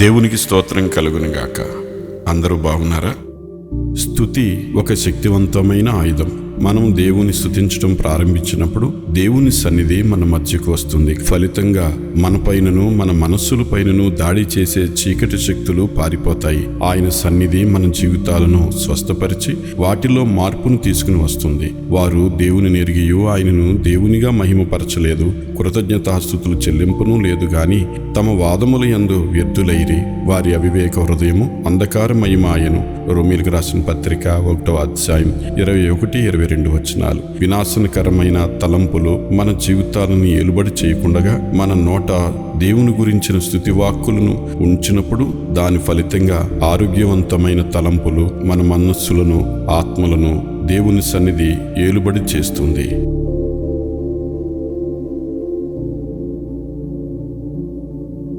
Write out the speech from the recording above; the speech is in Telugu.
దేవునికి స్తోత్రం కలుగునుగాక. అందరూ బాగున్నారా? స్తుతి ఒక శక్తివంతమైన ఆయుధం. మనం దేవుని స్తుతించడం ప్రారంభించినప్పుడు దేవుని సన్నిధి మన మధ్యకు వస్తుంది. ఫలితంగా మన పైనను మన మనస్సుల పైనను దాడి చేసే చీకటి శక్తులు పారిపోతాయి. ఆయన సన్నిధి మన జీవితాలను స్వస్థపరిచి వాటిలో మార్పును తీసుకుని వస్తుంది. వారు దేవుని ఎరిగియు ఆయనను దేవునిగా మహిమపరచలేదు, కృతజ్ఞతాస్తుతులు చెల్లింపును లేదు గాని తమ వాదముల యందు వ్యర్థులైరి. వారి అవివేక హృదయము అంధకారమయమాయను. రోమీయులకు రాసిన పత్రిక 1వ అధ్యాయం 21-22 వచనాలు. వినాశనకరమైన తలంపులు మన జీవితాలను ఏలుబడి చేయకుండా మన నోట దేవుని గురించిన స్తుతి వాక్కులను ఉంచినప్పుడు దాని ఫలితంగా ఆరోగ్యవంతమైన తలంపులు మన మనస్సులను, ఆత్మలను దేవుని సన్నిధి ఏలుబడి చేస్తుంది.